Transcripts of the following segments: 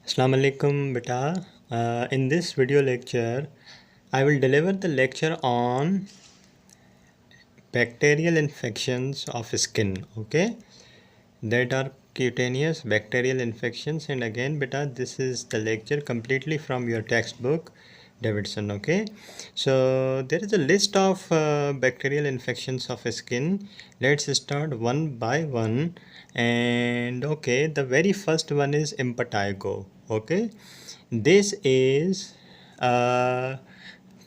Assalamu alaikum beta. In this video lecture, I will deliver the lecture on bacterial infections of skin. Okay, that are cutaneous bacterial infections. And again, beta, this is the lecture completely from your textbook, Davidson. Okay, so there is a list of bacterial infections of skin. Let's start one by one. And okay, the very first one is impetigo. Okay, this is a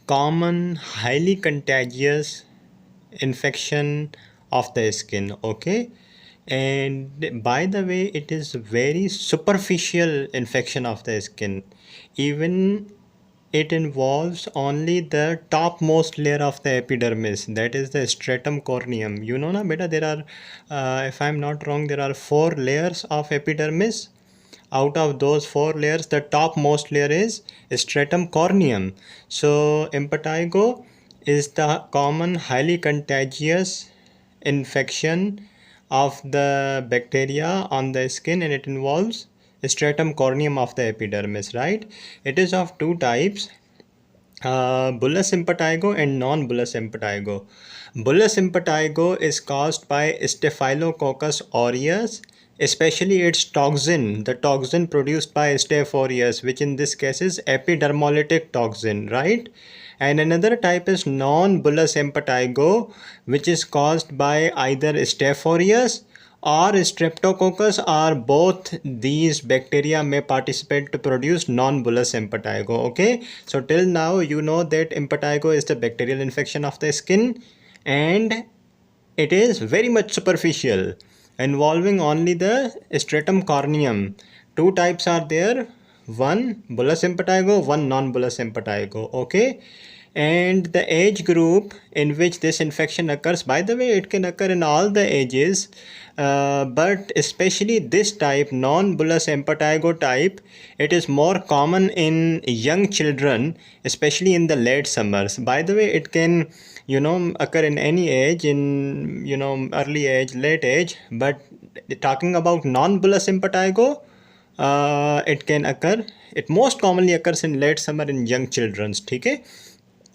common, highly contagious infection of the skin. Okay, and by the way, it is very superficial infection of the skin. Even it involves only the topmost layer of the epidermis, that is the stratum corneum. You know na beta, there are if I'm not wrong, there are four layers of epidermis. Out of those four layers, the topmost layer is stratum corneum. So impetigo is the common highly contagious infection of the bacteria on the skin, and it involves stratum corneum of the epidermis, right? It is of two types, bullous impetigo and non-bullous impetigo. Bullous impetigo is caused by Staphylococcus aureus, especially its toxin, the toxin produced by Staph aureus, which in this case is epidermolytic toxin, right? And another type is non-bullous impetigo, which is caused by either Staph aureus or streptococcus, or both these bacteria may participate to produce non-bullous impetigo. Okay, so till now you know that impetigo is the bacterial infection of the skin, and it is very much superficial, involving only the stratum corneum. Two types are there, one bullous impetigo, one non-bullous impetigo. Okay, and the age group in which this infection occurs, by the way, it can occur in all the ages, but especially this type, non-bullous impetigo type, it is more common in young children, especially in the late summers. By the way, it can occur in any age, in early age, late age, but talking about non-bullous impetigo, it can occur, it most commonly occurs in late summer in young children. Okay.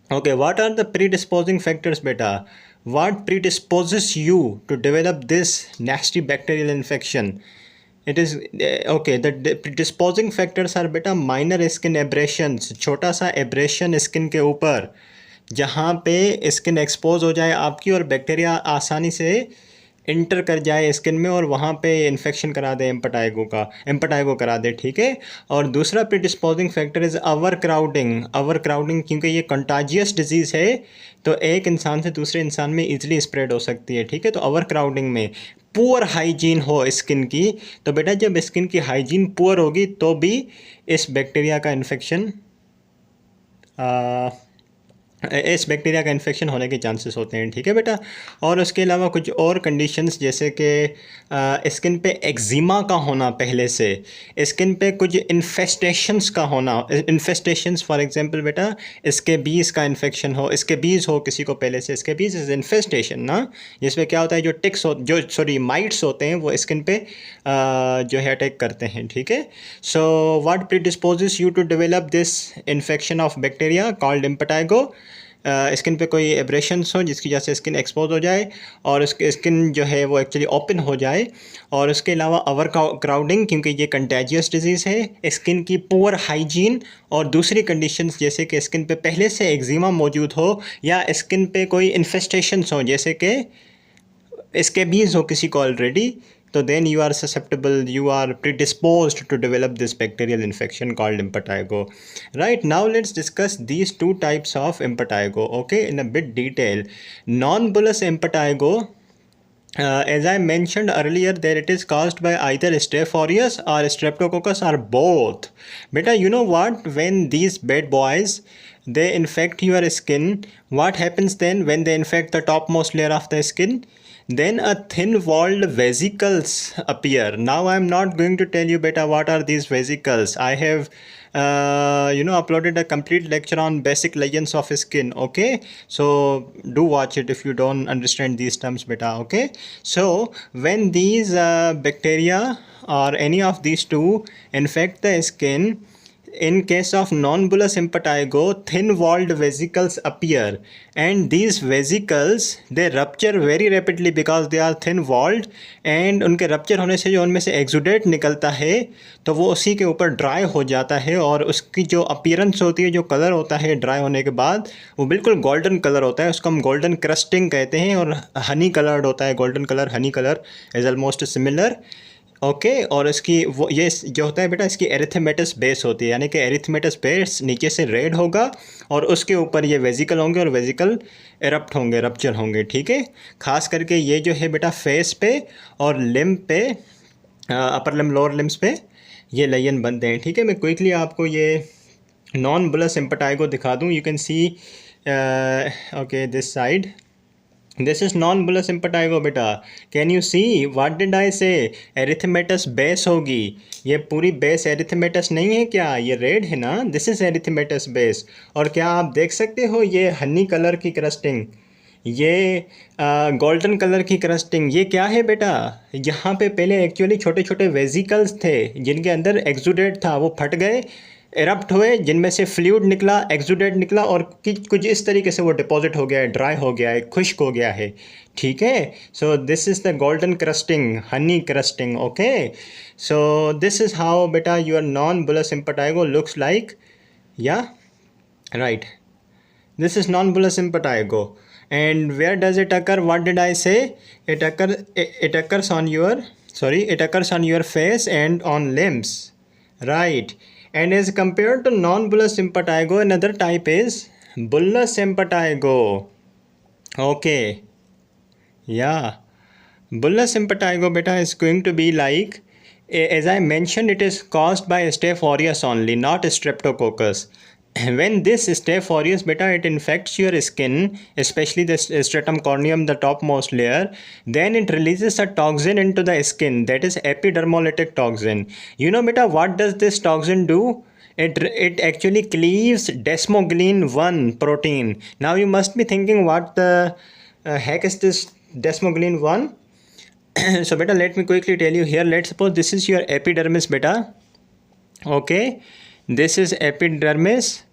Okay, what are the predisposing factors, beta? What predisposes you to develop this nasty bacterial infection? It is okay, the predisposing factors are beta minor skin abrasions, छोटा सा abrasion skin के ऊपर, जहाँ पे skin expose हो जाए आपकी और बैक्टीरिया आसानी से इंटर कर जाए स्किन में और वहाँ पे इन्फेक्शन करा दे, एम्पटाइगो करा दे, ठीक है। और दूसरा प्रीडिस्पोजिंग फैक्टर इज़ ओवर क्राउडिंग, क्योंकि ये कंटाजियस डिजीज़ है तो एक इंसान से दूसरे इंसान में इजीली स्प्रेड हो सकती है, ठीक है। तो ओवर क्राउडिंग में पुअर हाइजीन हो स्किन की, तो बेटा जब स्किन की हाइजीन पुअर होगी तो भी इस बैक्टीरिया का इन्फेक्शन इस बैक्टीरिया का इन्फेक्शन होने के चांसेस होते हैं, ठीक है बेटा। और उसके अलावा कुछ और कंडीशंस, जैसे कि स्किन पे एक्जिमा का होना, पहले से स्किन पे कुछ इन्फेस्टेशंस का होना, इन्फेस्टेशंस फॉर एग्जांपल बेटा स्केबीज का इन्फेक्शन हो, स्केबीज हो किसी को पहले से, स्केबीज इज इन्फेस्टेशन ना, जिसमें क्या होता है, जो टिक्स हो, जो माइट्स होते हैं वो स्किन पे जो है अटैक करते हैं, ठीक है। So what predisposes you to develop this infection of bacteria called impetigo? Skin पे कोई एब्रेशंस हो जिसकी वजह से स्किन एक्सपोज हो जाए और उसके स्किन जो है वो एक्चुअली ओपन हो जाए, और उसके अलावा ओवर क्राउडिंग, क्योंकि ये कंटेजियस डिजीज़ है, स्किन की पुअर हाइजीन, और दूसरी कंडीशंस जैसे कि स्किन पे पहले से एक्जिमा मौजूद हो या स्किन पे कोई इन्फेस्टेशंस हो, जैसे कि स्केबीज हो किसी को already, so then you are susceptible, you are predisposed to develop this bacterial infection called impetigo. Right, now let's discuss these two types of impetigo, okay, in a bit detail. Non-bullous impetigo, as I mentioned earlier, that it is caused by either Staph aureus or Streptococcus or both. Beta, you know what, when these bad boys they infect your skin, what happens then when they infect the topmost layer of the skin? Then a thin-walled vesicles appear. Now I am not going to tell you beta what are these vesicles. I have uploaded a complete lecture on basic layers of skin, okay, so do watch it if you don't understand these terms beta, okay. So when these bacteria or any of these two infect the skin, in case of non-bullous impetigo, thin-walled vesicles appear, and these vesicles they rupture very rapidly because they are thin-walled, and उनके rupture होने से जो उनमें से exudate निकलता है तो वो उसी के ऊपर dry हो जाता है, और उसकी जो appearance होती है, जो कलर होता है dry होने के बाद, वो बिल्कुल golden कलर होता है. उसको हम golden crusting कहते हैं, और honey colored होता है. golden color honey color is almost similar. Okay और इसकी वो ये जो होता है बेटा, इसकी एरिथमेटस बेस होती है, यानी कि एरिथमेटस बेस नीचे से रेड होगा और उसके ऊपर ये वेजिकल होंगे और वेजिकल एरप्ट होंगे, रप्चर होंगे. ठीक है, खास करके ये जो है बेटा फेस पे और लिम्ब पे, अपर लिम्ब लोअर लिम्स पे ये लेजन बनते हैं. ठीक है, मैं क्विकली आपको ये नॉन बुलस इम्पेटाइगो दिखा दूँ. You can see okay this side. This is non-bullous impetigo बेटा. Can you see what did I say? Erythematous base होगी. ये पूरी बेस एरिथमेटस नहीं है क्या? ये रेड है ना. This is erythematous base. और क्या आप देख सकते हो ये हनी कलर की क्रस्टिंग, ये गोल्डन कलर की क्रस्टिंग, ये क्या है बेटा? यहाँ पे पहले एक्चुअली छोटे छोटे वेजिकल्स थे जिनके अंदर एक्सुडेट था, वो फट गए, एरप्ट हुए, जिनमें से फ्लूइड निकला, एक्सुडेट निकला, और कुछ इस तरीके से वो डिपॉजिट हो गया है, ड्राई हो गया है, खुश्क हो गया है. ठीक है, so this is the golden crusting, honey crusting. Okay, so this is how बेटा your non bullous impetigo looks like. Yeah right, this is non-bullous impetigo. And where does it occur? What did I say? It occurs on your face and on limbs, right? And as compared to non-bullous impetigo, another type is bullous impetigo. Okay, yeah, bullous impetigo beta is going to be like, as I mentioned, it is caused by Staph aureus only, not Streptococcus. When this Staph aureus beta it infects your skin, especially the stratum corneum, the topmost layer, then it releases a toxin into the skin, that is epidermolytic toxin. You know beta, what does this toxin do? It actually cleaves desmoglein 1 protein. Now you must be thinking, what the heck is this desmoglein 1? So beta, let me quickly tell you here. Let's suppose this is your epidermis beta. Okay, this is epidermis,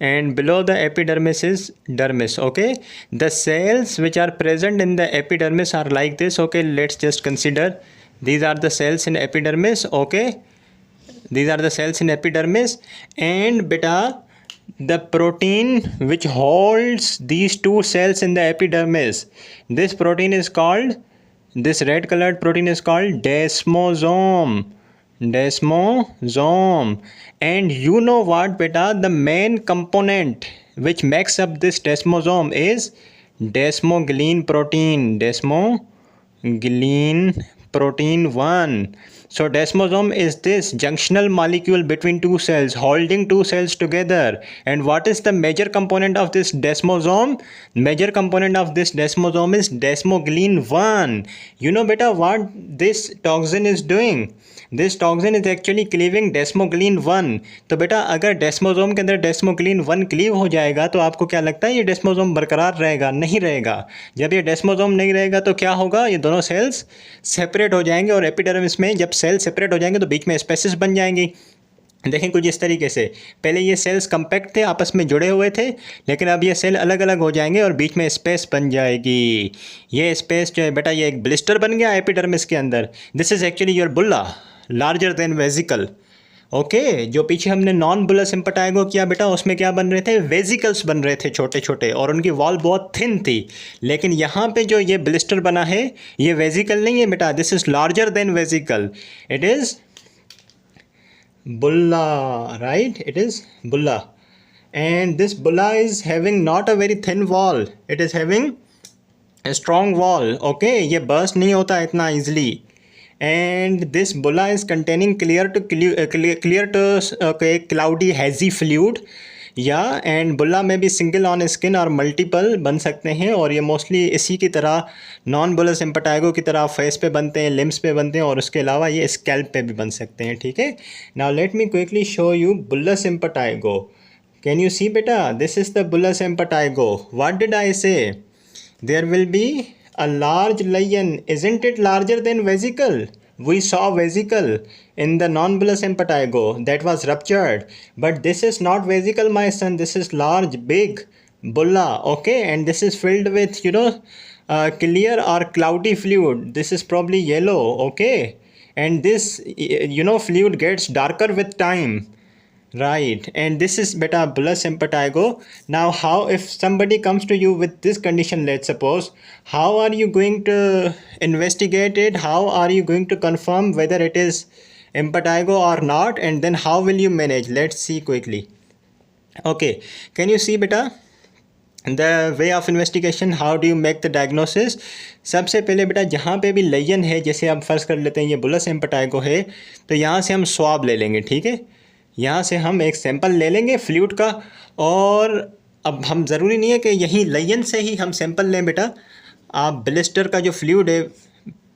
and below the epidermis is dermis. Okay, the cells which are present in the epidermis are like this. Okay, let's just consider these are the cells in epidermis. Okay, these are the cells in epidermis, and beta the protein which holds these two cells in the epidermis, this protein is called, this red colored protein is called desmosome. And you know what beta, the main component which makes up this desmosome is desmoglein protein 1. So desmosome is this junctional molecule between two cells, holding two cells together. And what is the major component of this desmosome? Major component of this desmosome is desmoglein 1. You know beta what this toxin is doing? This toxin is actually cleaving desmoglein 1. तो बेटा अगर डेस्मोसोम के अंदर डेस्मोग्लिन 1 cleave हो जाएगा तो आपको क्या लगता है ये डेस्मोसोम बरकरार रहेगा? नहीं रहेगा. जब ये डेस्मोसोम नहीं रहेगा तो क्या होगा? ये दोनों सेल्स सेपरेट हो जाएंगे, और एपिडर्मिस में जब सेल सेपरेट हो जाएंगे तो बीच में स्पेसिस बन जाएंगी. देखें कुछ इस तरीके से, पहले ये सेल्स कम्पैक्ट थे, आपस में जुड़े हुए थे, लेकिन अब ये सेल अलग अलग हो जाएंगे और बीच में स्पेस बन जाएगी. ये स्पेस जो है बेटा ये एक ब्लिस्टर बन गया एपिडर्मिस के अंदर. This is actually your Bulla, larger than vesicle. Okay, जो पीछे हमने नॉन बुलस इम्पेटाइगो किया बेटा, उसमें क्या बन रहे थे? वेजिकल्स बन रहे थे छोटे छोटे, और उनकी वॉल बहुत थिन थी. लेकिन यहाँ पे जो ये ब्लिस्टर बना है ये वेजिकल नहीं है बेटा, this is larger than vesicle. It is bulla, right? It is bulla, and this bulla is having not a very thin wall, it is having a strong wall. Okay, ये burst नहीं होता इतना easily, and this bulla is containing clear to cloudy hazy fluid. या and बुल्ला में भी single on skin और multiple बन सकते हैं, और ये मोस्टली इसी की तरह नॉन बुलस इम्पेटाइगो की तरह फेस पे बनते हैं, लिम्स पे बनते हैं, और उसके अलावा ये स्कैल्प पे भी बन सकते हैं. ठीक है, now let me quickly show you bullous impetigo. Can you see बेटा, this is the bullous impetigo. What did I say? There will be a large lion, isn't it larger than vesicle? we saw vesicle in the non-bullous impetigo that was ruptured, but this is not vesicle, my son. This is large, big bulla, okay, and this is filled with, clear or cloudy fluid. This is probably yellow, okay, and this, fluid gets darker with time. Right, and this is beta bullous impetigo. Now, how if somebody comes to you with this condition, let's suppose, how are you going to investigate it? How are you going to confirm whether it is impetigo or not? And then how will you manage? Let's see quickly. Okay, can you see beta? The way of investigation, how do you make the diagnosis? सबसे पहले बेटा जहाँ पे भी lion है, जैसे आप फर्ज कर लेते हैं ये बुलस एम्पटाइगो है, तो यहाँ से हम स्वाब ले लेंगे, ठीक है। यहाँ से हम एक सैंपल ले लेंगे फ्लूइड का, और अब हम ज़रूरी नहीं है कि यहीं लयन से ही हम सैंपल लें बेटा। आप ब्लिस्टर का जो फ्लूइड है,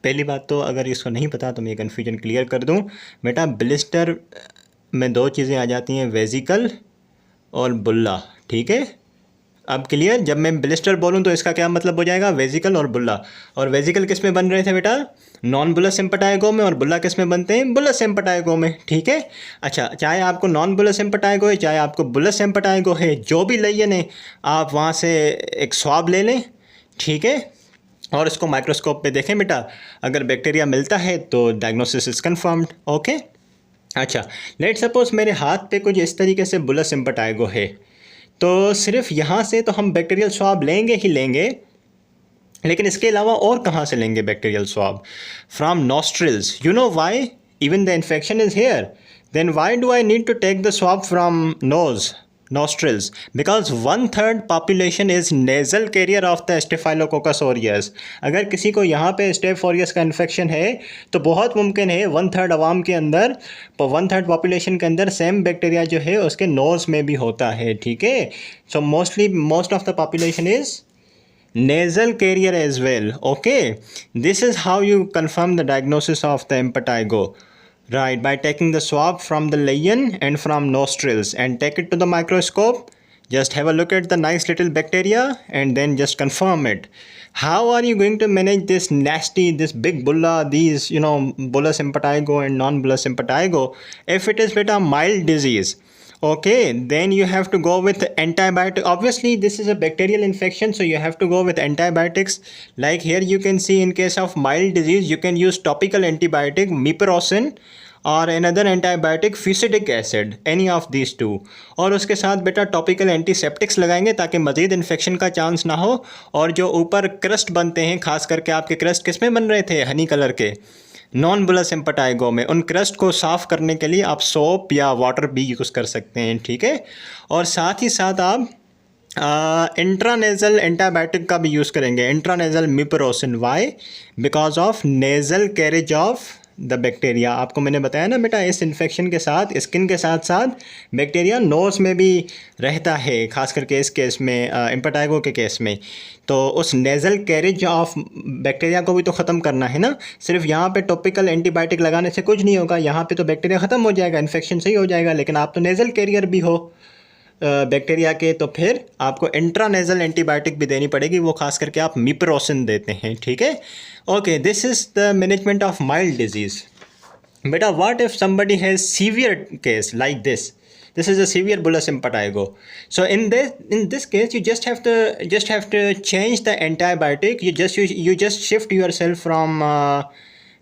पहली बात तो अगर इसको नहीं पता तो मैं ये कन्फ्यूजन क्लियर कर दूँ बेटा। ब्लिस्टर में दो चीज़ें आ जाती हैं, वेजिकल और बुल्ला, ठीक है। अब क्लियर, जब मैं ब्लिस्टर बोलूँ तो इसका क्या मतलब हो जाएगा, वेजिकल और बुल्ला। और वेजिकल किस में बन रहे थे बेटा, नॉन बुलस एम्पटाइगो में, और बुल्ला किस में बनते हैं, बुलस एम्पटाइगो में, ठीक है। अच्छा, चाहे आपको नॉन बुलस एम्पटाइगो है, चाहे आपको बुलस एम्पटाइगो है, जो भी लयन है, आप वहाँ से एक स्वाब ले लें, ठीक है, और इसको माइक्रोस्कोप पे देखें बेटा। अगर बैक्टीरिया मिलता है तो डायग्नोसिस इज कन्फर्म्ड, ओके। अच्छा, लेट सपोज मेरे हाथ पे कुछ इस तरीके से बुलस एम्पटाइगो है, तो सिर्फ यहाँ से तो हम बैक्टीरियल स्वाब लेंगे ही लेंगे, लेकिन इसके अलावा और कहाँ से लेंगे bacterial swab? From nostrils. You know why? Even the infection is here, then why do I need to take the swab from nose, nostrils? Because 1/3 population is nasal carrier of the Staphylococcus aureus. अगर किसी को यहाँ पे staph aureus का infection है तो बहुत मुमकिन है 1/3 अवाम के अंदर, 1/3 पॉपुलेशन के अंदर सेम बैक्टीरिया जो है उसके नोज़ में भी होता है, ठीक है। So most of the population is nasal carrier as well, okay. This is how you confirm the diagnosis of the impetigo. Right, by taking the swab from the lesion and from nostrils and take it to the microscope. Just have a look at the nice little bacteria and then just confirm it. How are you going to manage this nasty, this big bulla, these, bullous impetigo and non-bullous impetigo? If it is with a mild disease, okay, then you have to go with antibiotic. Obviously this is a bacterial infection, so you have to go with antibiotics. Like here you can see, in case of mild disease you can use topical antibiotic mupirocin or another antibiotic fusidic acid, any of these two. और उसके साथ बेटा topical antiseptics लगाएंगे ताकि मज़ीद infection का chance ना हो। और जो ऊपर क्रस्ट बनते हैं, खास करके आपके क्रस्ट किस में बन रहे थे, हनी कलर के, नॉन बुलस एम्पटाइगो में, उन क्रस्ट को साफ़ करने के लिए आप सोप या वाटर भी यूज़ कर सकते हैं, ठीक है। और साथ ही साथ आप इंट्रानेज़ल एंटीबायोटिक का भी यूज़ करेंगे, intranasal mupirocin. Why? Because of nasal carriage of the bacteria. आपको मैंने बताया ना बेटा, इस इन्फेक्शन के साथ, स्किन के साथ साथ बैक्टीरिया नोज़ में भी रहता है, खास करके इस केस में, एम्पटाइगो के केस में। तो उस नेज़ल कैरेज ऑफ बैक्टीरिया को भी तो ख़त्म करना है ना। सिर्फ यहाँ पे टॉपिकल एंटीबायोटिक लगाने से कुछ नहीं होगा, यहाँ पे तो बैक्टीरिया ख़त्म हो जाएगा, इन्फेक्शन सही हो जाएगा, लेकिन आप तो नेज़ल कैरियर भी हो बैक्टीरिया के, तो फिर आपको इंट्रानेज़ल एंटीबायोटिक भी देनी पड़ेगी, वो खास करके आप मिपरोसिन देते हैं, ठीक है। Okay, this is the management of mild disease. बेटा, what if somebody has severe case like this? This is a severe bullous impetigo. So in this case, you just have to change the antibiotic. You just shift yourself from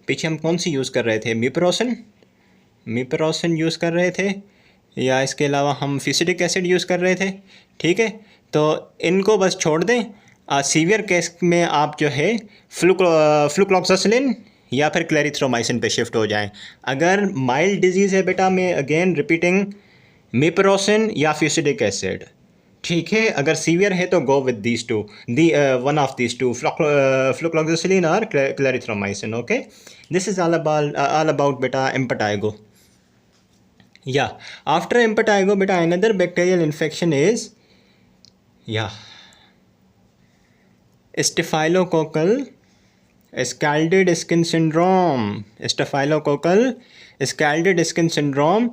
पीछे हम कौन सी use कर रहे थे, मिपरोसिन use कर रहे थे, या इसके अलावा हम फिसिडिक एसिड यूज़ कर रहे थे, ठीक है। तो इनको बस छोड़ दें। सीवियर केस में आप जो है फ्लूक्लोक्सासिलिन या फिर क्लेरिथ्रोमाइसिन पे शिफ्ट हो जाएं। अगर माइल्ड डिजीज़ है बेटा, मैं अगेन रिपीटिंग, मिपरोसिन या फिसिडिक एसिड, ठीक है। अगर सीवियर है तो go with these two, one of these two, flucloxacillin और clarithromycin, okay. This is all about बेटा impetigo. Yeah, after impetigo beta, another bacterial infection is staphylococcal scalded skin syndrome. Staphylococcal scalded skin syndrome.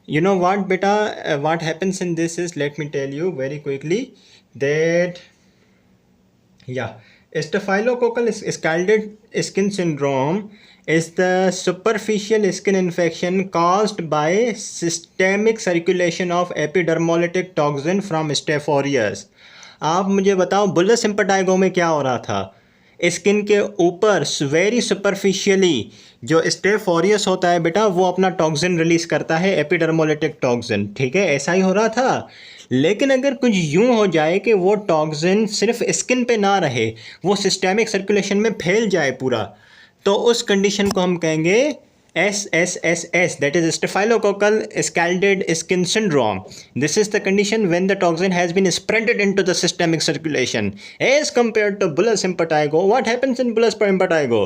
You know what beta, what happens in this is, let me tell you very quickly that staphylococcal scalded skin syndrome is the superficial skin infection caused by systemic circulation of epidermolytic toxin from Staph aureus. आप मुझे बताओ bullous सिम्पटाइगो में क्या हो रहा था? Skin के ऊपर वेरी सुपरफिशियली जो स्टेफ ऑरियस होता है बेटा, वो अपना टॉक्सिन रिलीज करता है, एपिडर्मोलिटिक टॉक्सिन, ठीक है, ऐसा ही हो रहा था। लेकिन अगर कुछ यूं हो जाए कि वो टॉक्सिन सिर्फ स्किन पे ना रहे, वो सिस्टेमिक सर्कुलेशन में फैल जाए पूरा, तो उस कंडीशन को हम कहेंगे SSSS, that is Staphylococcal scalded skin syndrome. This is the condition when the toxin has been spreaded into the systemic circulation. As compared to bullous impetigo, what happens in bullous impetigo?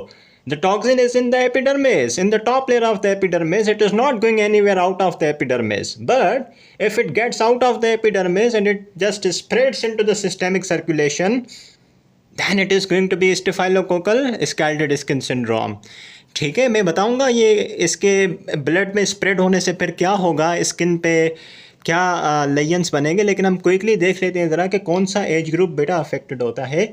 The toxin is in the epidermis, in the top layer of the epidermis. It is not going anywhere out of the epidermis. But if it gets out of the epidermis and it just spreads into the systemic circulation, then it is going to be Staphylococcal scalded skin syndrome. ठीक है, मैं बताऊंगा ये इसके blood में spread होने से फिर क्या होगा, स्किन पे क्या लेयंस बनेंगे। लेकिन हम क्विकली देख लेते हैं ज़रा कि कौन सा एज ग्रुप बेटा अफेक्टेड होता है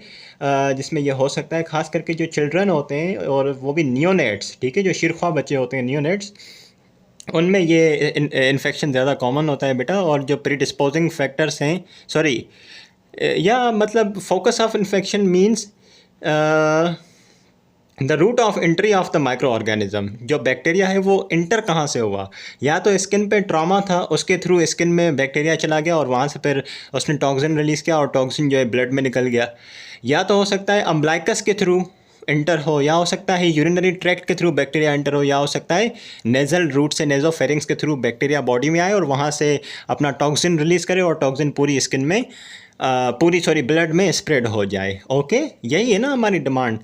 जिसमें ये हो सकता है। ख़ास करके जो चिल्ड्रन होते हैं और वो भी नियोनेट्स, ठीक है, जो शिरख्वा बच्चे होते हैं नियोनेट्स, उनमें ये इन्फेक्शन ज़्यादा कॉमन होता है बेटा। और जो प्रीडिस्पोजिंग फैक्टर्स हैं, सॉरी या मतलब focus of infection means the root of entry of the micro organism. जो बैक्टीरिया है वो इंटर कहाँ से हुआ, या तो स्किन पे ट्रॉमा था, उसके थ्रू स्किन में बैक्टीरिया चला गया और वहाँ से फिर उसने टॉक्सिन रिलीज़ किया और टॉक्सिन जो है ब्लड में निकल गया, या तो हो सकता है अम्ब्लाइकस के थ्रू इंटर हो, या हो सकता है यूरिनरी ट्रैक्ट के थ्रू बैक्टीरिया इंटर हो, या हो सकता है नेज़ल रूट से नेज़ोफेरिंग्स के थ्रू बैक्टीरिया बॉडी में आए और वहाँ से अपना टॉक्सिन रिलीज़ करे और टॉक्सिन पूरी स्किन में ब्लड में स्प्रेड हो जाए। ओके, यही है ना हमारी demand,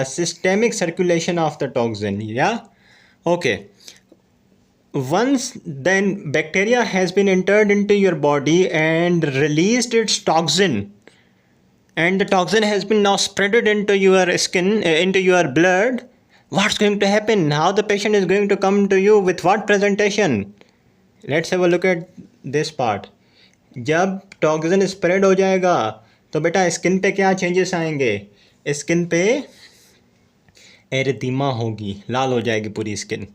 systemic circulation of the toxin, yeah, okay. Once then bacteria has been entered into your body and released its toxin, and the toxin has been now spreaded into your skin, into your blood, what's going to happen? How the patient is going to come to you with what presentation? Let's have a look at this part. जब toxin spread हो जाएगा तो बेटा skin पे क्या changes आएंगे? Skin पे erythema होगी, लाल हो जाएगी पूरी स्किन।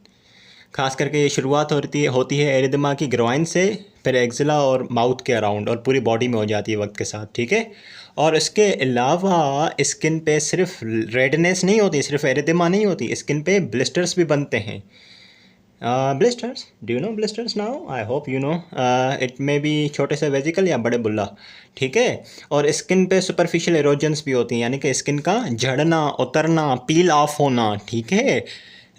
खास करके ये शुरुआत होती है एरिथीमा की ग्रोइन से, फिर एक्जिला और माउथ के अराउंड और पूरी बॉडी में हो जाती है वक्त के साथ, ठीक है। और इसके अलावा स्किन पे सिर्फ रेडनेस नहीं होती, सिर्फ एरिथीमा नहीं होती, स्किन पे ब्लिस्टर्स भी बनते हैं। Blisters, do you know blisters now? I hope you know. It may be छोटे से वेजिकल या बड़े बुल्ला, ठीक है। और स्किन पे सुपरफिशियल एरोजन्स भी होती हैं, यानी कि स्किन का झड़ना, उतरना, पील ऑफ होना, ठीक है,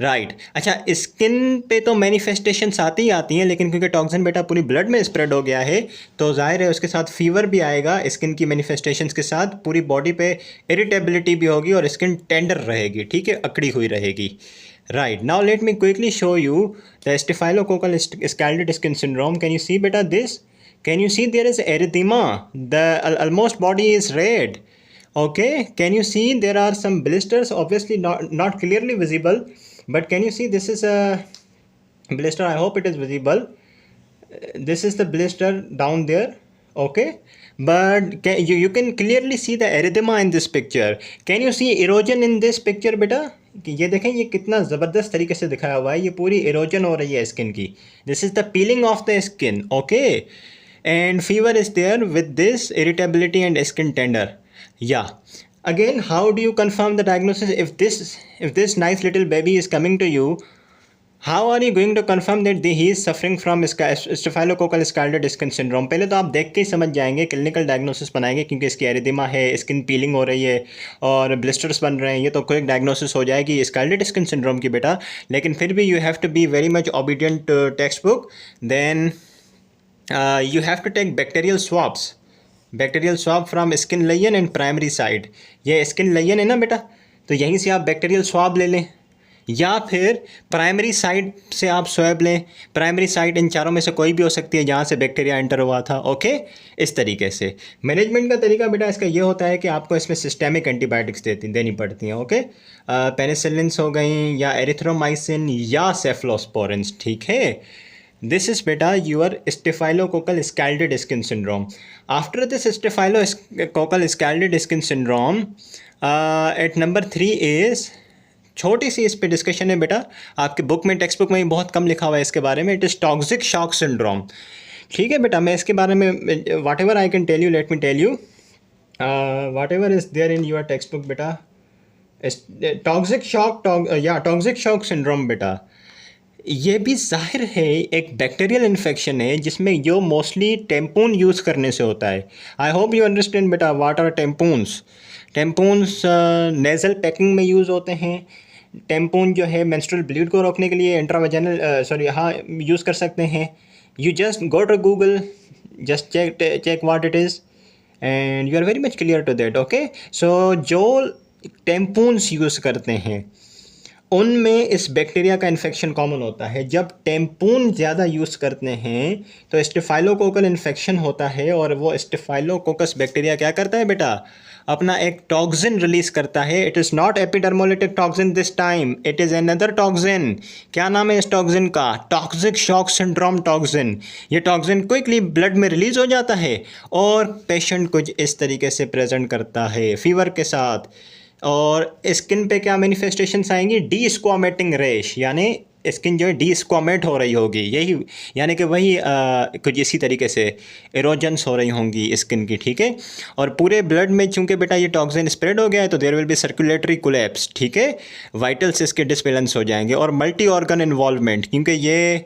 राइट। अच्छा, स्किन पे तो मैनिफेस्टेशंस आती ही आती हैं, लेकिन क्योंकि टॉक्सिन बेटा पूरी ब्लड में स्प्रेड हो गया है तो जाहिर है उसके साथ फीवर भी आएगा, स्किन की मैनिफेस्टेशंस के साथ पूरी बॉडी पे इरिटेबिलिटी भी होगी और स्किन टेंडर रहेगी, ठीक है, अकड़ी हुई रहेगी। Right, now let me quickly show you the Staphylococcal scalded skin syndrome. Can you see beta this? Can you see there is erythema? The almost body is red. Okay, can you see there are some blisters? Obviously not clearly visible, but can you see this is a blister? I hope it is visible. This is the blister down there. Okay, but you can clearly see the erythema in this picture. Can you see erosion in this picture beta? कि ये देखें ये कितना ज़बरदस्त तरीके से दिखाया हुआ है, ये पूरी इरोजन हो रही है स्किन की। This is the peeling of the skin, okay, and fever is there with this irritability and skin tender. Yeah again, how do you confirm the diagnosis? If this nice little baby is coming to you, how are you going to confirm that he is suffering from staphylococcal scarlet skin syndrome? पहले तो आप देख के ही समझ जाएंगे, clinical diagnosis बनाएंगे, क्योंकि इसकी एरिथीमा है, स्किन पीलिंग हो रही है और ब्लिस्टर्स बन रहे हैं, ये तो क्विक डायग्नोसिस हो जाएगी स्कार्लेट स्किन सिंड्रोम की बेटा। लेकिन फिर भी you have to be very much obedient to text book. Then you have to take bacterial swab from skin lesion and primary site. ये स्किन लेयन है ना बेटा, तो यहीं से आप बैक्टीरियल स्वाब ले लें, या फिर प्राइमरी साइट से आप स्वैब लें। प्राइमरी साइट इन चारों में से कोई भी हो सकती है जहाँ से बैक्टीरिया एंटर हुआ था, ओके। इस तरीके से मैनेजमेंट का तरीका बेटा इसका ये होता है कि आपको इसमें सिस्टेमिक एंटीबायोटिक्स देनी पड़ती हैं, ओके। पेनिसिलिन्स हो गई, या एरिथ्रोमाइसिन, या सेफ्लोस्पोरिन्स, ठीक है। दिस इज बेटा your staphylococcal scalded skin syndrome. After this staphylococcal scalded skin syndrome, at number 3 is छोटी सी इस पे डिस्कशन है बेटा, आपके बुक में, टेक्स्ट बुक में भी बहुत कम लिखा हुआ है इसके बारे में। It is toxic shock syndrome. ठीक है बेटा, मैं इसके बारे में whatever I can tell you, let me tell you whatever is there in your textbook बेटा। टॉक्सिक शॉक सिंड्रोम बेटा, ये भी जाहिर है एक बैक्टीरियल इन्फेक्शन है जिसमें जो मोस्टली टेम्पून यूज़ करने से होता है। आई होप यू अंडरस्टैंड बेटा वाट आर टेम्पून्स। टेम्पून्स नेज़ल पैकिंग में यूज़ होते हैं। टेम्पून जो है मेंस्ट्रुअल ब्लीड को रोकने के लिए इंट्रावेजाइनल यूज़ कर सकते हैं। You just go to Google, just check what it is and you are very much clear to that. Okay, so जो टेम्पून्स यूज़ करते हैं उनमें इस बैक्टीरिया का इन्फेक्शन कॉमन होता है। जब टेम्पून ज़्यादा यूज़ करते हैं तो स्टेफाइलोकोकल इन्फेक्शन होता है, और वो स्टेफाइलोकोकस बैक्टीरिया क्या करता है बेटा, अपना एक टॉक्सिन रिलीज़ करता है। It is not epidermolytic toxin this time, it is another toxin. क्या नाम है इस टॉक्सिन का? Toxic shock syndrome toxin. ये टॉक्सिन क्विकली ब्लड में रिलीज़ हो जाता है और पेशेंट कुछ इस तरीके से प्रेजेंट करता है फीवर के साथ। और स्किन पे क्या मैनिफेस्टेशंस आएंगी? डी स्क्वामेटिंग रेश, यानी स्किन जो है डी स्क्वामेट हो रही होगी, यही यानी कि वही कुछ इसी तरीके से इरोजन्स हो रही होंगी स्किन की। ठीक है, और पूरे ब्लड में चूंकि बेटा ये टॉक्सिन स्प्रेड हो गया है तो there will be circulatory collapse. ठीक है, वाइटल्स इसके डिसबैलेंस हो जाएंगे, और मल्टी ऑर्गन इन्वॉल्वमेंट, क्योंकि ये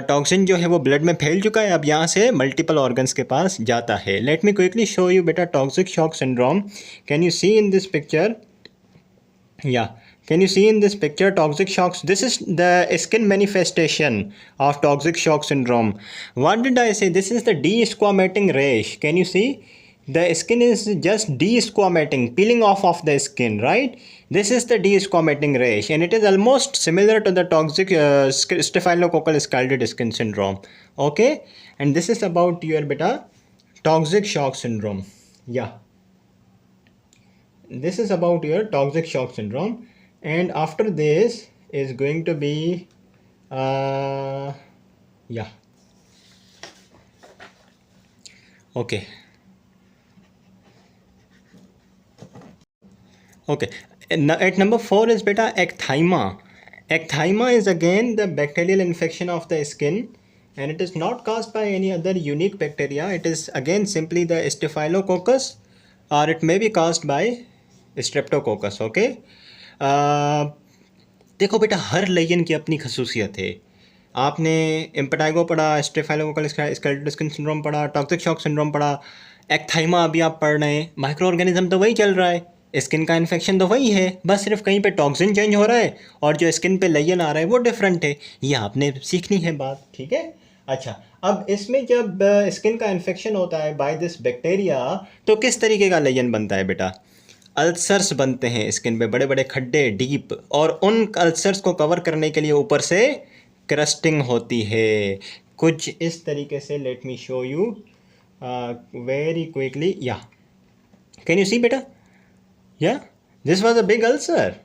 टॉक्सिन जो है वो ब्लड में फैल चुका है, अब यहाँ से मल्टीपल ऑर्गन्स के पास जाता है। Let me quickly show you बेटा toxic shock syndrome. Can you see in this picture? Yeah, can you see in this picture toxic shocks? This is the skin manifestation of toxic shock syndrome. What did I say? This is the desquamating rash. Can you see? The skin is just desquamating, peeling off of the skin, right? This is the desquamating rash, and it is almost similar to the toxic staphylococcal scalded skin syndrome. Okay, and this is about your beta toxic shock syndrome. Yeah, this is about your toxic shock syndrome, and after this is going to be yeah, okay, and at number 4 is beta ecthyma. Ecthyma is again the bacterial infection of the skin, and it is not caused by any other unique bacteria. It is again simply the staphylococcus, or it may be caused by Streptococcus. Okay, देखो बेटा हर lesion की अपनी खसूसियत है। आपने इम्पेटाइगो पढ़ा, staphylococcal skeletal skin syndrome पढ़ा, toxic shock syndrome पढ़ा, एक्थाइमा अभी आप पढ़ रहे हैं। माइक्रो ऑर्गेनिज्म तो वही चल रहा है, स्किन का इन्फेक्शन तो वही है, बस सिर्फ कहीं पे टॉक्सिन चेंज हो रहा है और जो स्किन पे लेजन आ रहा है वो डिफरेंट है। ये आपने सीखनी है बात। ठीक है, अच्छा, अब इसमें जब स्किन का इन्फेक्शन होता है बाय दिस बैक्टीरिया तो किस तरीके का लेजन बनता है बेटा? अल्सर्स बनते हैं स्किन पे, बड़े बड़े खड्डे डीप, और उन अल्सर्स को कवर करने के लिए ऊपर से क्रस्टिंग होती है कुछ इस तरीके से। Late me show you very quickly. या कैन यू सी बेटा? या this was a big ulcer,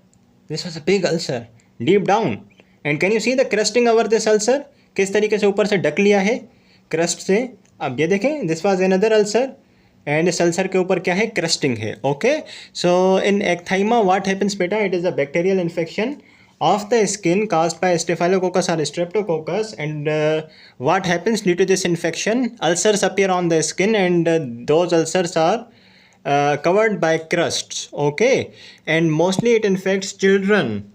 this was a big ulcer deep down, and can you see the crusting over this ulcer? किस तरीके से ऊपर से ढक लिया है क्रस्ट से। अब ये देखें, this was another ulcer, and इस अल्सर के ऊपर क्या है? क्रस्टिंग है। Okay, so in ecthyma what happens बेटा? It is a bacterial infection of the skin caused by staphylococcus or streptococcus, and what happens due to this infection? Ulcers appear on the skin, and those ulcers are covered by crusts. Okay, and mostly it infects children.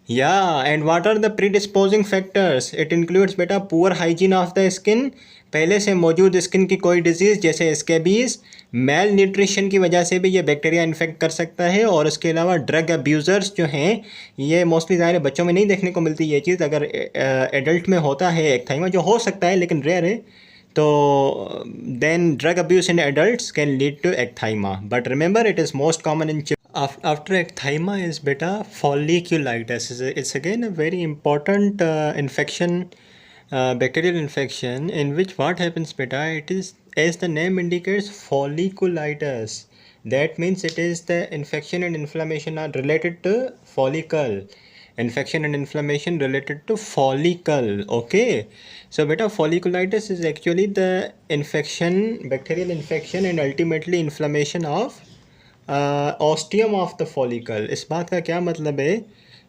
Yeah, and what are the predisposing factors? It includes बेटा poor hygiene of the skin, पहले से मौजूद skin की कोई disease जैसे scabies, mail nutrition की वजह से भी ये बैक्टीरिया इन्फेक्ट कर सकता है, और उसके अलावा ड्रग अब्यूज़र्स जो हैं, ये मोस्टली ज़ाहिर बच्चों में नहीं देखने को मिलती ये चीज़, अगर एडल्ट में होता है एक्थाइमा, जो हो सकता है लेकिन रेयर है, तो then drug abuse in adults can lead to ecthyma, but remember it is most common in after ecthyma is beta folliculitis. It's again a very important infection, bacterial infection, in which what happens beta, it is, as the name indicates, folliculitis. That means it is the infection and inflammation are related to follicle, infection and inflammation related to follicle. Okay, so beta folliculitis is actually the infection, bacterial infection, and ultimately inflammation of ostium of the follicle. इस बात का क्या मतलब है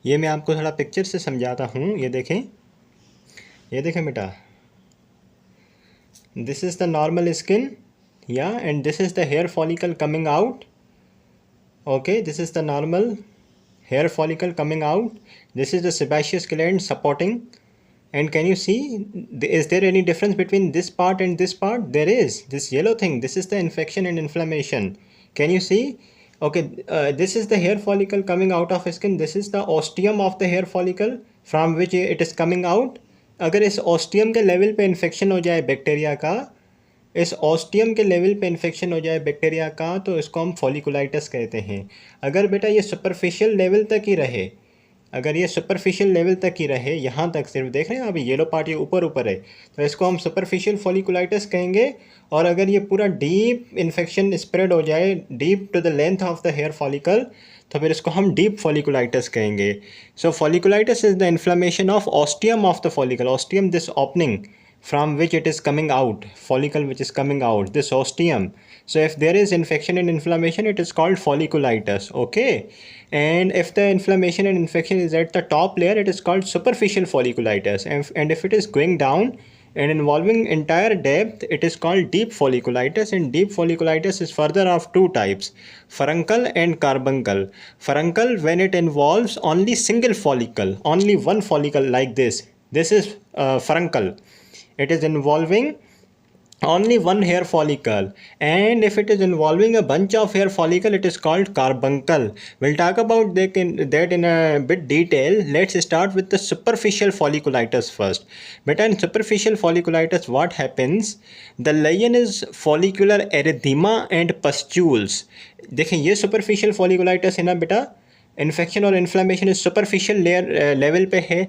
ये मैं आपको थोड़ा पिक्चर से समझाता हूँ। ये देखें बेटा, this is the normal skin, या and this is the hair follicle coming out. Okay, this is the normal hair follicle coming out. This is the sebaceous gland supporting. And can you see, is there any difference between this part and this part? There is. This yellow thing, this is the infection and inflammation. Can you see? Okay, this is the hair follicle coming out of skin. This is the ostium of the hair follicle from which it is coming out. अगर इस ostium के level पे infection हो जाए bacteria का, इस ostium के level पे इन्फेक्शन हो जाए बैक्टीरिया का, तो इसको हम फॉलिकुलाइटिस कहते हैं. अगर बेटा ये सुपरफिशियल लेवल तक ही रहे, अगर ये सुपरफिशियल लेवल तक ही रहे, यहाँ तक सिर्फ देख रहे हैं अभी येलो पार्ट ये ऊपर ऊपर है, तो इसको हम सुपरफिशियल फॉलिकुलाइटिस कहेंगे. और अगर ये पूरा डीप इन्फेक्शन स्प्रेड हो जाए, deep to the length of the hair follicle, तो फिर इसको हम डीप फॉलिकुलाइटिस कहेंगे. So folliculitis is the inflammation of ostium of the follicle. Ostium, this opening from which it is coming out, follicle which is coming out, this ostium. So if there is infection and inflammation, it is called folliculitis. Okay, and if the inflammation and infection is at the top layer, it is called superficial folliculitis. And if it is going down and involving entire depth, it is called deep folliculitis. And deep folliculitis is further of two types, furuncle and carbuncle. Furuncle, when it involves only single follicle, only one follicle like this is furuncle. It is involving only one hair follicle. And if it is involving a bunch of hair follicle, it is called carbuncle. We'll talk about that in a bit detail. Let's start with the superficial folliculitis first. But in superficial folliculitis, what happens? The lesion is follicular erythema and pustules. देखें, ये superficial folliculitis है ना बेटा, infection और inflammation इस superficial level पे है.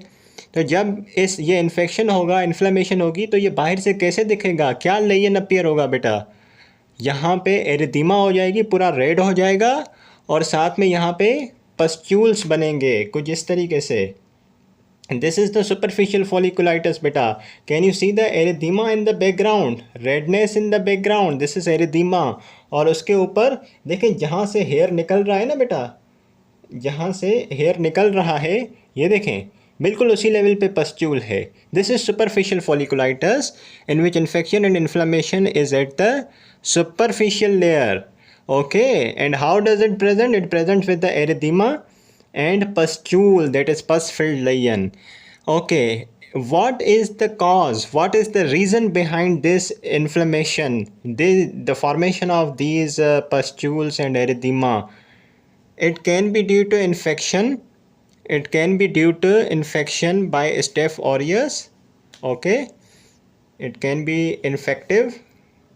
तो जब ये इन्फेक्शन होगा, इन्फ्लेमेशन होगी, तो ये बाहर से कैसे दिखेगा, क्या लेयन अपीयर होगा बेटा? यहाँ पे एरिथीमा हो जाएगी, पूरा रेड हो जाएगा, और साथ में यहाँ पे पस्ट्यूल्स बनेंगे कुछ इस तरीके से. This is the superficial folliculitis बेटा. Can you see the erythema in the background, redness in the background, this is erythema. और उसके ऊपर देखें, जहाँ से हेयर निकल रहा है ना बेटा, जहाँ से हेयर निकल रहा है, ये देखें बिल्कुल उसी लेवल पे पस्ट्यूल है. This is superficial folliculitis in which infection and inflammation is at the superficial layer. Okay, and how does it present? It presents with the erythema and pustule, that is पस field Leyen. Okay, what is the cause, what is the reason behind this inflammation, the formation of these pustules and erythema? It can be due to infection. It can be due to infection by Staph aureus. Okay, it can be infective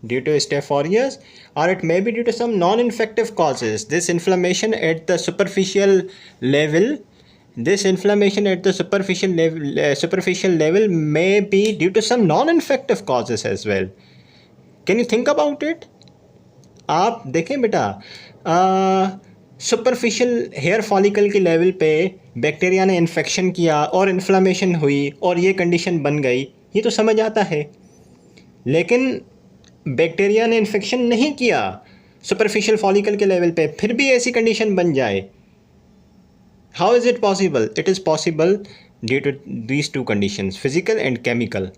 due to Staph aureus, or it may be due to some non-infective causes. This inflammation at the superficial level, superficial level may be due to some non-infective causes as well. Can you think about it? आप देखें बेटा, superficial hair follicle के level पे bacteria ने infection किया और inflammation हुई और ये कंडीशन बन गई, ये तो समझ आता है. लेकिन बैक्टीरिया ने इन्फेक्शन नहीं किया सुपरफिशियल फॉलिकल के लेवल पे, फिर भी ऐसी कंडीशन बन जाए. How is it possible? It is possible due to these two conditions, physical and chemical.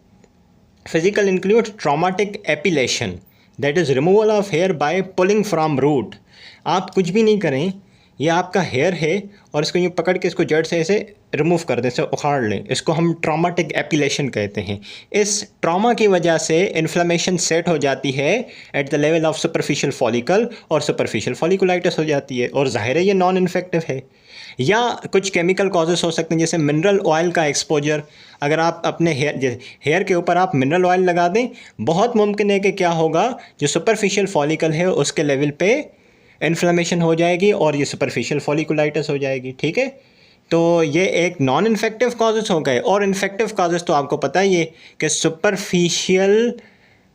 Physical include traumatic epilation, that is removal of hair by pulling from root. आप कुछ भी नहीं करें, ये आपका हेयर है और इसको यूँ पकड़ के इसको जड़ से ऐसे रिमूव कर दें, इसे उखाड़ लें, इसको हम ट्रॉमेटिक एपिलेशन कहते हैं. इस ट्रॉमा की वजह से इन्फ्लेमेशन सेट हो जाती है at the level of superficial follicle और सुपरफिशियल फॉलिकुलाइटिस हो जाती है. और जाहिर है ये नॉन इन्फेक्टिव है. या कुछ केमिकल कॉजेस हो सकते हैं, जैसे मिनरल ऑयल का एक्सपोजर. अगर आप अपने हेयर के ऊपर आप मिनरल ऑयल लगा दें, बहुत मुमकिन है कि क्या होगा, जो सुपरफिशियल फॉलिकल है उसके लेवल पे इन्फ्लेमेशन हो जाएगी और ये सुपरफिशियल फॉलिकुलाइटिस हो जाएगी. ठीक है, तो ये एक नॉन इन्फेक्टिव कॉजेस हो गए. और इन्फेक्टिव कॉजेस तो आपको पता ही है कि सुपरफिशियल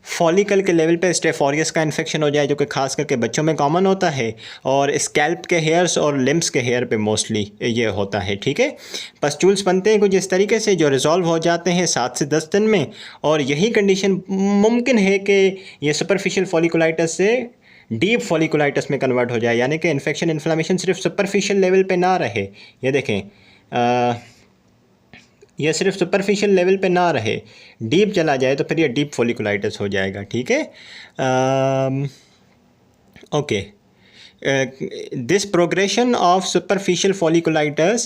फॉलिकल के लेवल पे स्टेफ ऑरियस का इन्फेक्शन हो जाए, जो कि खास करके बच्चों में कॉमन होता है, और स्कैल्प के हेयर्स और लिम्स के हेयर पे मोस्टली ये होता है. ठीक है, पस्ट्यूल्स बनते हैं कुछ इस तरीके से जो रिजॉल्व हो जाते हैं 7 से 10 दिन में. और यही कंडीशन मुमकिन है कि ये सुपरफिशियल फॉलिकुलाइटिस से डीप फॉलिकुलाइटिस में कन्वर्ट हो जाए, यानी कि इन्फेक्शन इन्फ्लेमेशन सिर्फ सुपरफिशियल लेवल पे ना रहे. ये देखें, ये सिर्फ सुपरफिशियल लेवल पे ना रहे, डीप चला जाए तो फिर ये डीप फॉलिकुलाइटिस हो जाएगा, ठीक है। Okay, this progression of superficial folliculitis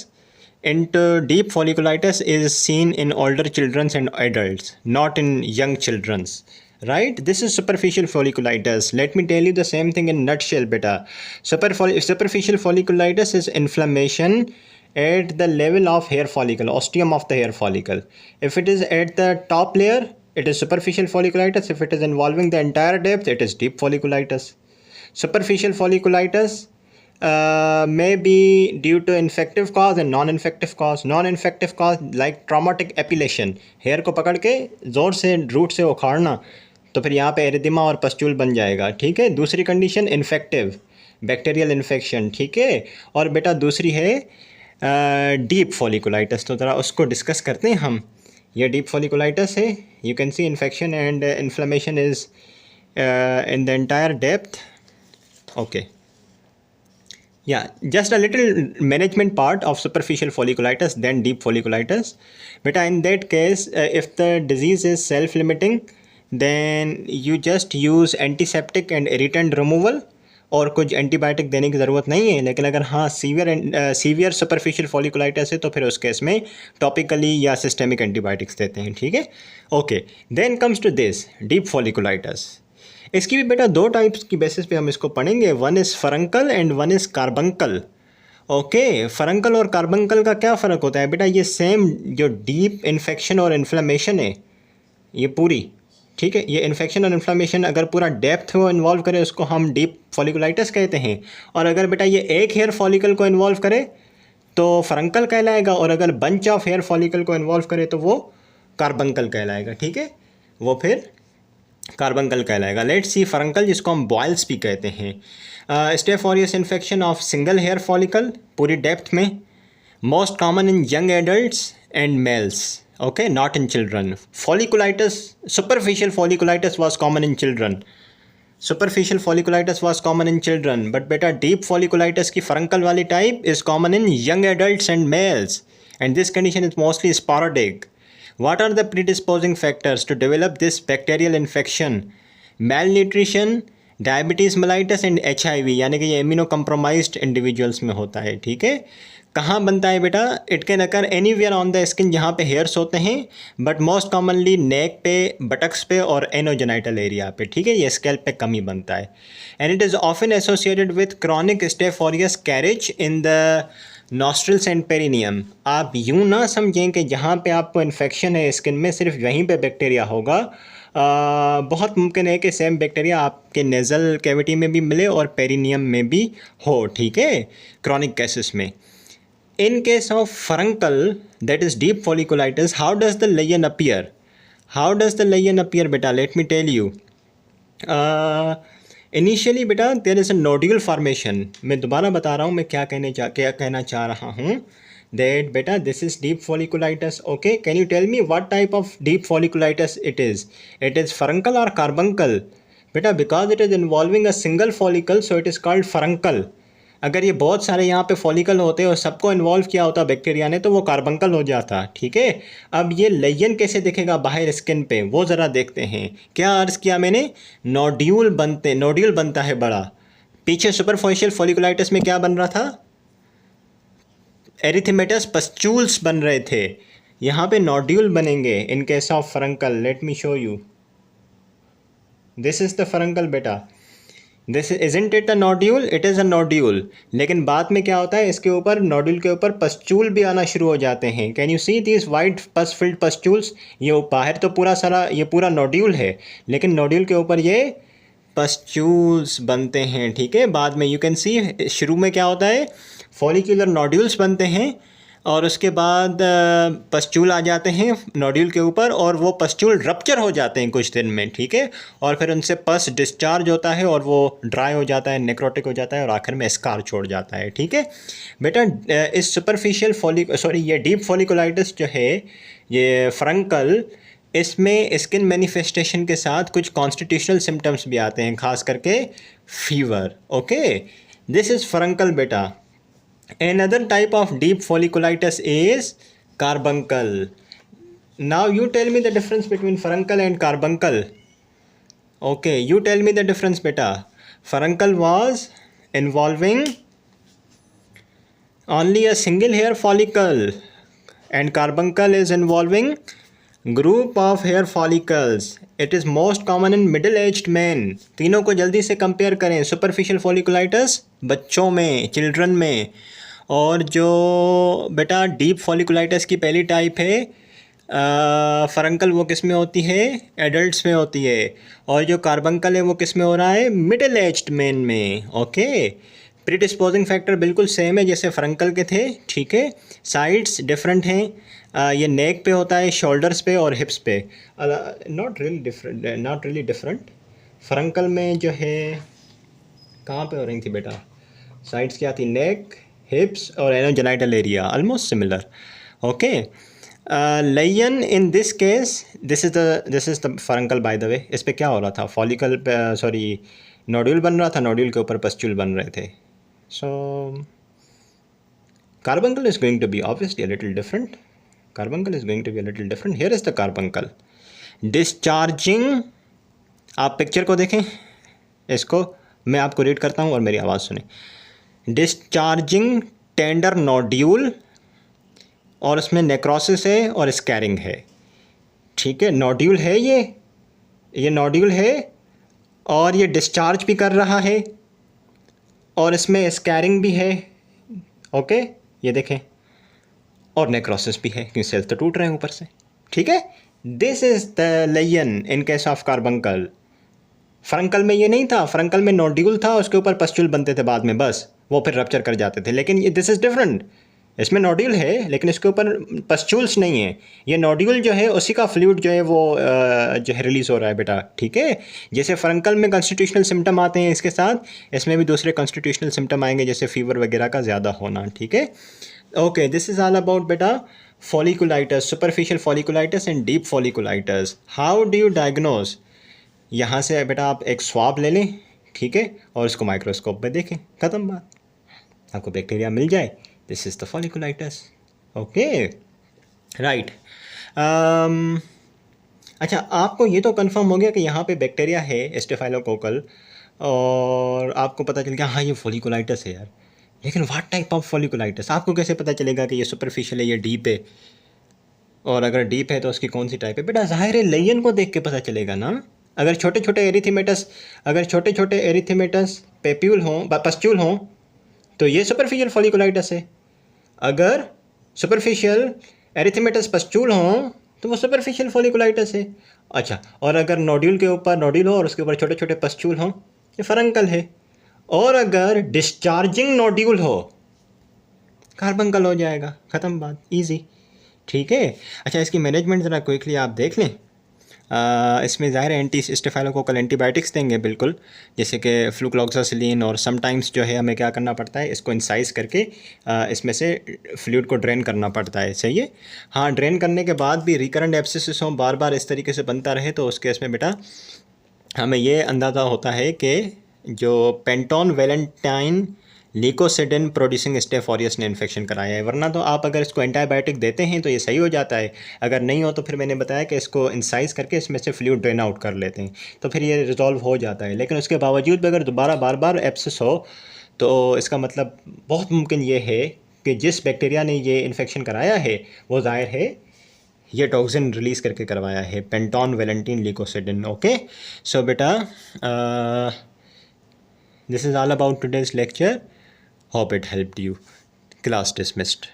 into deep folliculitis is seen in older children and adults, not in young children, right? This is superficial folliculitis. Let me tell you the same thing in nutshell, beta. Superficial folliculitis is inflammation at the level of hair follicle, ostium of the hair follicle. If it is at the top layer, it is superficial folliculitis. If it is involving the entire depth, it is deep folliculitis. Superficial folliculitis may be due to infective cause and non-infective cause. Non-infective cause like traumatic epilation, hair को पकड़ के ज़ोर से root से उखाड़ना, तो फिर यहाँ पे एरिदिमा और पस्चूल बन जाएगा, ठीक है। दूसरी कंडीशन इन्फेक्टिव, बैक्टीरियल इन्फेक्शन, ठीक है। और बेटा दूसरी है डीप फॉलिकुलाइटिस, तो ज़रा उसको डिस्कस करते हैं हम। ये डीप फॉलिकुलाइटिस है, you can see infection and inflammation is in the entire depth. Okay, yeah, just a little management part of superficial folliculitis, then deep folliculitis. But in that case, if the disease is self-limiting, then you just use antiseptic and irritant removal, और कुछ antibiotic देने की ज़रूरत नहीं है। लेकिन अगर हाँ सीवियर सुपरफिशियल फॉलिकुलाइटिस है तो फिर उस केस में टॉपिकली या सिस्टेमिक एंटीबायोटिक्स देते हैं, ठीक है। Okay, then comes to this deep folliculitis. इसकी भी बेटा दो टाइप्स की बेसिस पे हम इसको पढ़ेंगे, one is furuncle and one is carbuncle. Okay, furuncle और कार्बंकल का क्या फ़र्क होता है बेटा? ये सेम जो डीप इन्फेक्शन और इन्फ्लेमेशन है ये पूरी, ठीक है, ये इन्फेक्शन और इन्फ्लेमेशन अगर पूरा डेप्थ को इन्वॉल्व करे उसको हम डीप फॉलिकुलाइटिस कहते हैं। और अगर बेटा ये एक हेयर फॉलिकल को इन्वॉल्व करे तो फरंकल कहलाएगा, और अगर बंच ऑफ हेयर फॉलिकल को इन्वॉल्व करे तो वो कार्बंकल कहलाएगा, ठीक है, वो फिर कार्बंकल कहलाएगा। लेट्स सी फरंकल, जिसको हम बॉयल्स भी कहते हैं। Staph aureus infection of single hair follicle पूरी डेप्थ में, most common in young adults and males, okay, not in children. Folliculitis, superficial folliculitis was common in children. Superficial folliculitis was common in children, but beta deep folliculitis की फरंकल वाली type is common in young adults and males, and this condition is mostly sporadic. What are the predisposing factors to develop this bacterial infection? Malnutrition, diabetes mellitus and HIV, यानी कि ये immuno compromised individuals में होता है, ठीक है। कहाँ बनता है बेटा? It can occur anywhere on the skin जहाँ पे हेयर्स होते हैं, बट मोस्ट कॉमनली नेक पे, बटक्स पे और एनोजेनाइटल एरिया पे, ठीक है, ये स्कैल्प पे कम ही बनता है। And it is often associated with chronic staph aureus carriage in the nostrils and perineum. आप यूँ ना समझें कि जहाँ पे आपको इन्फेक्शन है स्किन में सिर्फ वहीं पे बैक्टीरिया होगा। बहुत मुमकिन है कि सेम बैक्टीरिया आपके नेज़ल कैविटी में भी मिले और पेरिनियम में भी हो, ठीक है, क्रॉनिक केसेस में। In case of furuncle, that is deep folliculitis, how does the lesion appear? How does the lesion appear, beta? Let me tell you. Initially, beta, there is a nodule formation. मैं दोबारा बता रहा हूँ मैं क्या कहना चाह रहा हूँ. That beta, this is deep folliculitis. Okay, can you tell me what type of deep folliculitis it is? It is furuncle or carbuncle? Beta, because it is involving a single follicle, so it is called furuncle. अगर ये बहुत सारे यहाँ पे follicle होते और सबको involve किया होता बैक्टीरिया ने तो वो कार्बंकल हो जाता, ठीक है। अब ये लेजन कैसे दिखेगा बाहर स्किन पे, वो ज़रा देखते हैं। क्या अर्ज़ किया मैंने? नोड्यूल बनता है बड़ा। पीछे सुपरफिशियल फॉलिकुलाइटिस में क्या बन रहा था? एरिथेमेटस पस्चूल्स बन रहे थे, यहाँ पे नोड्यूल बनेंगे in case of furuncle. Let me show you, this is the furuncle बेटा। This isn't it a nodule? It is a nodule. लेकिन बाद में क्या होता है, इसके ऊपर नोड्यूल के ऊपर पस्चूल भी आना शुरू हो जाते हैं। Can you see this white pus filled pustules? ये बाहर तो पूरा सारा ये पूरा नोड्यूल है, लेकिन नोड्यूल के ऊपर ये पस्चूल्स बनते हैं, ठीक है। बाद में यू कैन सी शुरू में क्या होता है, फॉलिकुलर नोड्यूल्स बनते हैं और उसके बाद पस्चूल आ जाते हैं नोड्यूल के ऊपर और वो पस्चूल रप्चर हो जाते हैं कुछ दिन में, ठीक है। और फिर उनसे पस डिस्चार्ज होता है और वो ड्राई हो जाता है, नेक्रोटिक हो जाता है और आखिर में स्कार छोड़ जाता है, ठीक है बेटा। इस सुपरफिशियल ये डीप फॉलिकुलाइटिस जो है, ये फरंकल, इसमें स्किन मैनिफेस्टेशन के साथ कुछ कॉन्स्टिट्यूशनल सिम्टम्स भी आते हैं, खास करके फीवर। ओके, दिस इज़ फरंकल बेटा। Another type of deep folliculitis is carbuncle. Now you tell me the difference between furuncle and carbuncle. Okay, you tell me the difference, beta. Furuncle was involving only a single hair follicle and carbuncle is involving group of hair follicles. It is most common in middle aged men. तीनों को जल्दी से compare करें. Superficial folliculitis बच्चों में, children में, और जो बेटा डीप फॉलिकुलाइटिस की पहली टाइप है फरंकल, वो किस में होती है? एडल्ट्स में होती है. और जो कार्बंकल है वो किस में हो रहा है? मिडिल एज्ड मैन में. ओके, प्रीडिस्पोजिंग फैक्टर बिल्कुल सेम है जैसे फरंकल के थे. ठीक है, साइड्स डिफरेंट हैं. ये नेक पे होता है, शोल्डर्स पे और हिप्स पे. Not really different. फरंकल में जो है कहाँ पे हो रही थी बेटा? साइड्स क्या थी? नेक, हिप्स और anogenital area, almost similar. Okay, lion in this case, this is the furuncle by the way. इस पे क्या हो रहा था? फॉलिकल, सॉरी, नोड्यूल बन रहा था, नोड्यूल के ऊपर पस्ट्यूल बन रहे थे. सो carbuncle is going to be obviously a little different. Carbuncle is going to be a little different. Here is the carbuncle. Discharging, आप पिक्चर को देखें, इसको मैं आपको रीड करता हूँ और मेरी आवाज़ सुने. डिस्चार्जिंग टेंडर नोड्यूल, और उसमें नेक्रोसिस है और स्कैरिंग है. ठीक है, नोड्यूल है, ये नोड्यूल है और ये डिस्चार्ज भी कर रहा है और इसमें स्कैरिंग भी है. ओके, ये देखें, और नेक्रोसिस भी है क्योंकि सेल्स तो टूट रहे हैं ऊपर से. ठीक है, this is the lion in case of carbuncle. Furuncle में ये नहीं था. फरंकल में नोड्यूल था, उसके ऊपर पस्ट्यूल बनते थे बाद में, बस वो फिर रप्चर कर जाते थे. लेकिन ये दिस इज़ डिफरेंट. इसमें नोड्यूल है लेकिन इसके ऊपर पस्ट्यूल्स नहीं है. ये नोड्यूल जो है उसी का फ्लूइड जो है वो जो है रिलीज़ हो रहा है बेटा. ठीक है, जैसे फरंकल में कॉन्स्टिट्यूशनल सिम्टम आते हैं इसके साथ, इसमें भी दूसरे कॉन्स्टिट्यूशनल सिम्टम आएंगे जैसे फीवर वगैरह का ज़्यादा होना. ठीक है, okay, this is all about बेटा folliculitis, superficial folliculitis and deep folliculitis. How do you diagnose? यहाँ से बेटा आप एक स्वाब ले लें, ठीक है, और उसको माइक्रोस्कोप में देखें, ख़त्म बात. आपको बैक्टीरिया मिल जाए, this is the folliculitis. Okay, right. अच्छा, आपको ये तो कंफर्म हो गया कि यहाँ पे बैक्टीरिया है स्टेफाइलोकोकल, और आपको पता चल गया हाँ ये फॉलिकुलाइटिस है यार. लेकिन व्हाट टाइप ऑफ फॉलिकुलाइटिस? आपको कैसे पता चलेगा कि ये सुपरफिशियल है, ये डीप है? और अगर डीप है तो उसकी कौन सी टाइप है? बेटा ज़ाहिर है लेयन को देख के पता चलेगा ना. अगर छोटे छोटे एरिथेमेटस पेप्यूल हों, पस्ट्यूल हों, तो ये सुपरफिशियल फॉलिकुलाइटिस है. अगर सुपरफिशियल एरिथेमेटस पस्ट्यूल हों तो वो सुपरफिशियल फॉलिकुलाइटिस है. अच्छा, और अगर नोड्यूल के ऊपर नोड्यूल हो और उसके ऊपर छोटे छोटे पस्ट्यूल हों, ये फरंकल है. और अगर डिस्चार्जिंग नोड्यूल हो, कार्बंकल हो जाएगा, ख़त्म बात, इजी. ठीक है. अच्छा, इसकी मैनेजमेंट ज़रा क्विकली आप देख लें. इसमें ज़ाहिर एंटी स्टेफाइलोकोकल एंटीबायोटिक्स देंगे बिल्कुल, जैसे कि फ्लूक्लोक्सासिलिन, और समटाइम्स जो है हमें क्या करना पड़ता है, इसको इंसाइज करके इसमें से फ्लूइड को ड्रेन करना पड़ता है. सही है. हाँ, ड्रेन करने के बाद भी रिकरेंट एब्सेसिस हों, बार बार इस तरीके से बनता रहे, तो उस केस में बेटा हमें ये अंदाज़ा होता है कि जो Panton Valentine leukocidin producing staph aureus ने इन्फेक्शन कराया है. वरना तो आप अगर इसको एंटीबायोटिक देते हैं तो ये सही हो जाता है. अगर नहीं हो तो फिर मैंने बताया कि इसको इंसाइज करके इसमें से फ्लूइड ड्रेन आउट कर लेते हैं, तो फिर ये रिजॉल्व हो जाता है. लेकिन उसके बावजूद भी अगर दोबारा बार बार एब्सेस हो तो इसका मतलब बहुत मुमकिन ये है कि जिस बैक्टीरिया ने ये इन्फेक्शन कराया है वो ज़ाहिर है ये टॉक्सिन रिलीज़ करके करवाया है, पेंटोन वैलेंटाइन लीकोसिडिन. ओके, सो बेटा this is all about today's lecture. Hope it helped you. Class dismissed.